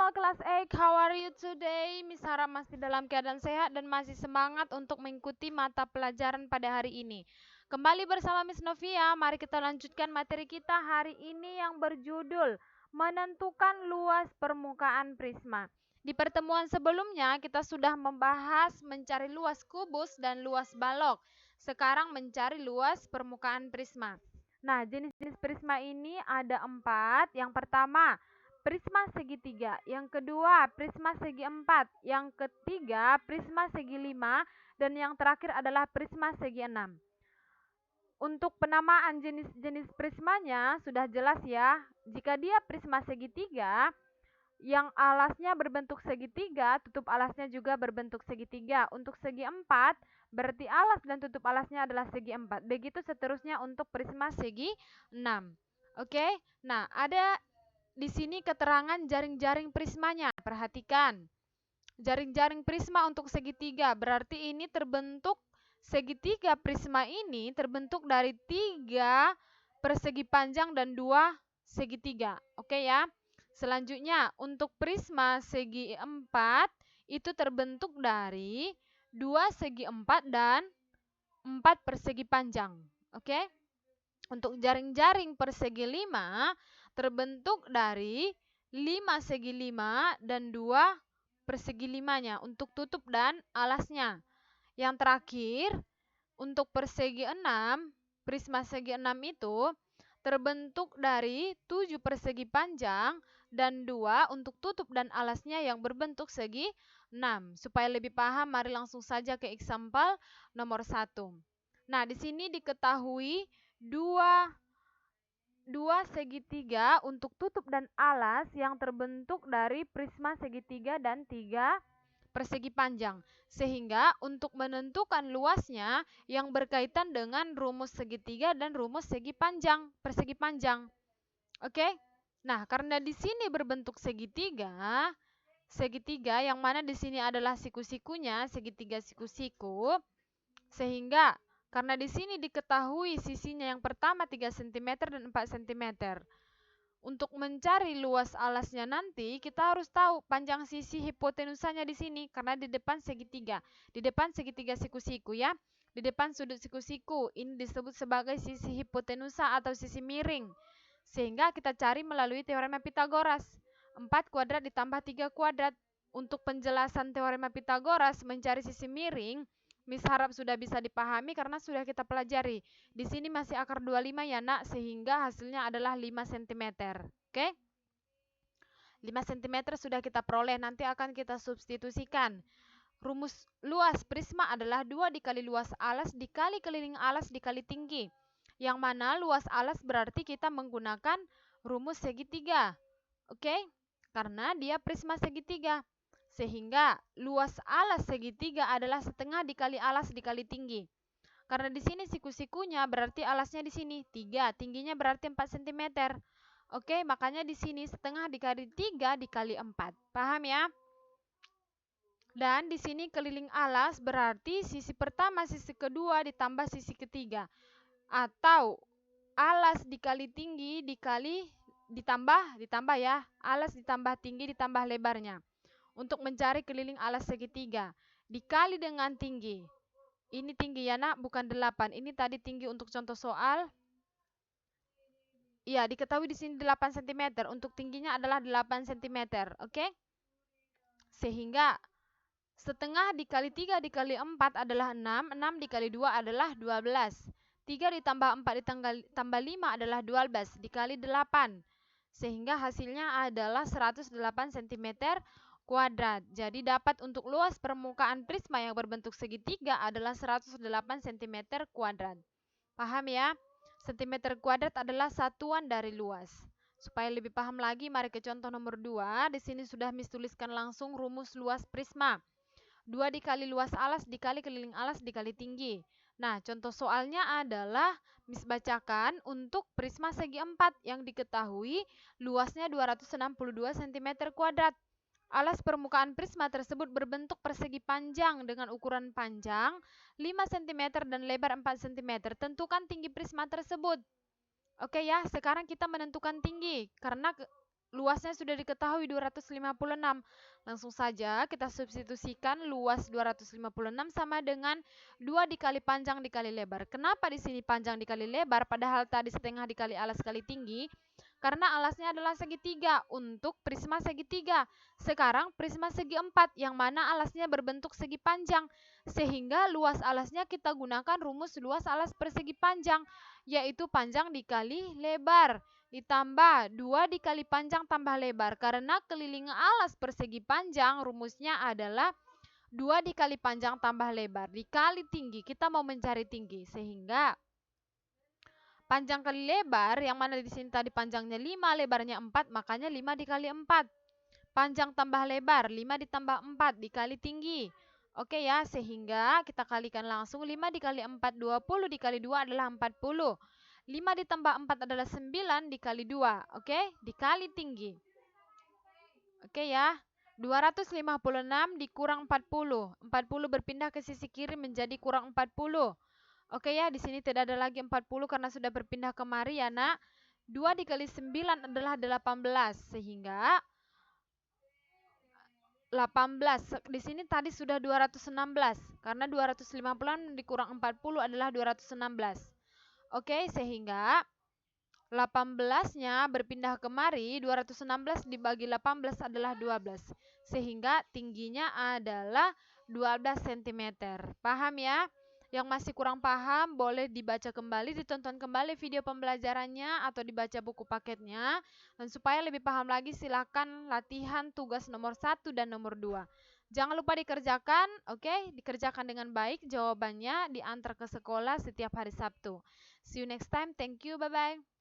Halo kelas 8, how are you today? Miss Hara masih dalam keadaan sehat dan masih semangat untuk mengikuti mata pelajaran pada hari ini. Kembali bersama Miss Novia, mari kita lanjutkan materi kita hari ini yang berjudul Menentukan Luas Permukaan Prisma. Di pertemuan sebelumnya kita sudah membahas mencari luas kubus dan luas balok. Sekarang mencari luas permukaan prisma. Nah, jenis-jenis prisma ini ada 4. Yang pertama, prisma segitiga, yang kedua prisma segi 4, yang ketiga prisma segi 5, dan yang terakhir adalah prisma segi 6. Untuk penamaan jenis-jenis prismanya sudah jelas ya. Jika dia prisma segitiga, yang alasnya berbentuk segitiga, tutup alasnya juga berbentuk segitiga. Untuk segi 4, berarti alas dan tutup alasnya adalah segi 4. Begitu seterusnya untuk prisma segi 6. Oke, nah ada di sini keterangan jaring-jaring prismanya. Perhatikan. Jaring-jaring prisma untuk segitiga. Berarti ini terbentuk segitiga prisma ini terbentuk dari 3 persegi panjang dan 2 segitiga. Oke ya. Selanjutnya untuk prisma segi 4 itu terbentuk dari 2 segi 4 dan 4 persegi panjang. Oke. Untuk jaring-jaring persegi 5 terbentuk dari 5 segi 5 dan 2 persegi 5-nya untuk tutup dan alasnya. Yang terakhir, untuk persegi 6, prisma segi 6 itu terbentuk dari 7 persegi panjang dan 2 untuk tutup dan alasnya yang berbentuk segi 6. Supaya lebih paham, mari langsung saja ke example nomor 1. Nah, di sini diketahui dua segitiga untuk tutup dan alas yang terbentuk dari prisma segitiga dan 3 persegi panjang. Sehingga untuk menentukan luasnya yang berkaitan dengan rumus segitiga dan rumus persegi panjang. Oke? Nah, karena di sini berbentuk segitiga yang mana di sini adalah siku-sikunya, segitiga siku-siku, sehingga karena di sini diketahui sisinya yang pertama 3 cm dan 4 cm. Untuk mencari luas alasnya nanti, kita harus tahu panjang sisi hipotenusanya di sini karena di depan segitiga. Di depan segitiga siku-siku ya. Di depan sudut siku-siku ini disebut sebagai sisi hipotenusa atau sisi miring. Sehingga kita cari melalui teorema Pitagoras. 4 kuadrat ditambah 3 kuadrat. Untuk penjelasan teorema Pitagoras mencari sisi miring, Miss harap sudah bisa dipahami karena sudah kita pelajari. Di sini masih akar 25 ya nak, sehingga hasilnya adalah 5 cm. Oke? 5 cm sudah kita peroleh, nanti akan kita substitusikan. Rumus luas prisma adalah 2 dikali luas alas dikali keliling alas dikali tinggi. Yang mana luas alas berarti kita menggunakan rumus segitiga. Oke? Karena dia prisma segitiga. Sehingga luas alas segitiga adalah setengah dikali alas dikali tinggi. Karena di sini siku-sikunya berarti alasnya di sini 3, tingginya berarti 4 cm. Oke, makanya di sini setengah dikali 3 dikali 4. Paham ya? Dan di sini keliling alas berarti sisi pertama, sisi kedua ditambah sisi ketiga. Atau alas dikali tinggi dikali ditambah ya. Alas ditambah tinggi ditambah lebarnya. Untuk mencari keliling alas segitiga dikali dengan tinggi. Ini tinggi ya nak, bukan 8. Ini tadi tinggi untuk contoh soal. Iya, diketahui di sini 8 cm. Untuk tingginya adalah 8 cm. Oke? Sehingga setengah dikali 3 dikali 4 adalah 6. 6 dikali 2 adalah 12. 3 ditambah 4 ditambah 5 adalah 12. Dikali 8. Sehingga hasilnya adalah 108 cm kuadrat. Jadi dapat untuk luas permukaan prisma yang berbentuk segitiga adalah 108 cm kuadrat. Paham ya? Cm kuadrat adalah satuan dari luas. Supaya lebih paham lagi, mari ke contoh nomor 2. Di sini sudah Miss tuliskan langsung rumus luas prisma. 2 dikali luas alas dikali keliling alas dikali tinggi. Nah, contoh soalnya adalah Miss bacakan untuk prisma segi 4 yang diketahui luasnya 262 cm kuadrat. Alas permukaan prisma tersebut berbentuk persegi panjang dengan ukuran panjang 5 cm dan lebar 4 cm. Tentukan tinggi prisma tersebut. Oke ya, sekarang kita menentukan tinggi. Karena luasnya sudah diketahui 256. Langsung saja kita substitusikan luas 256 sama dengan 2 dikali panjang dikali lebar. Kenapa di sini panjang dikali lebar padahal tadi setengah dikali alas kali tinggi? Karena alasnya adalah segitiga untuk prisma segitiga. Sekarang prisma segi 4 yang mana alasnya berbentuk segi panjang. Sehingga luas alasnya kita gunakan rumus luas alas persegi panjang, yaitu panjang dikali lebar ditambah 2 dikali panjang tambah lebar. Karena keliling alas persegi panjang rumusnya adalah 2 dikali panjang tambah lebar dikali tinggi. Kita mau mencari tinggi, sehingga panjang kali lebar yang mana di sini tadi panjangnya 5, lebarnya 4, makanya 5 dikali 4. Panjang tambah lebar 5 ditambah 4 dikali tinggi. Oke ya, sehingga kita kalikan langsung 5 dikali 4 20 dikali 2 adalah 40. 5 ditambah 4 adalah 9 dikali 2, oke? Dikali tinggi. Oke ya, 256 dikurang 40. 40 berpindah ke sisi kiri menjadi kurang 40. Oke ya, di sini tidak ada lagi 40 karena sudah berpindah kemari ya nak. 2 dikali 9 adalah 18, sehingga 18. Di sini tadi sudah 216 karena 256 dikurang 40 adalah 216. Oke, sehingga 18-nya berpindah kemari, 216 dibagi 18 adalah 12. Sehingga tingginya adalah 12 cm. Paham ya? Yang masih kurang paham boleh dibaca kembali, ditonton kembali video pembelajarannya atau dibaca buku paketnya. Dan supaya lebih paham lagi silakan latihan tugas nomor 1 dan nomor 2. Jangan lupa dikerjakan, oke? Dikerjakan dengan baik, jawabannya diantar ke sekolah setiap hari Sabtu. See you next time. Thank you. Bye-bye.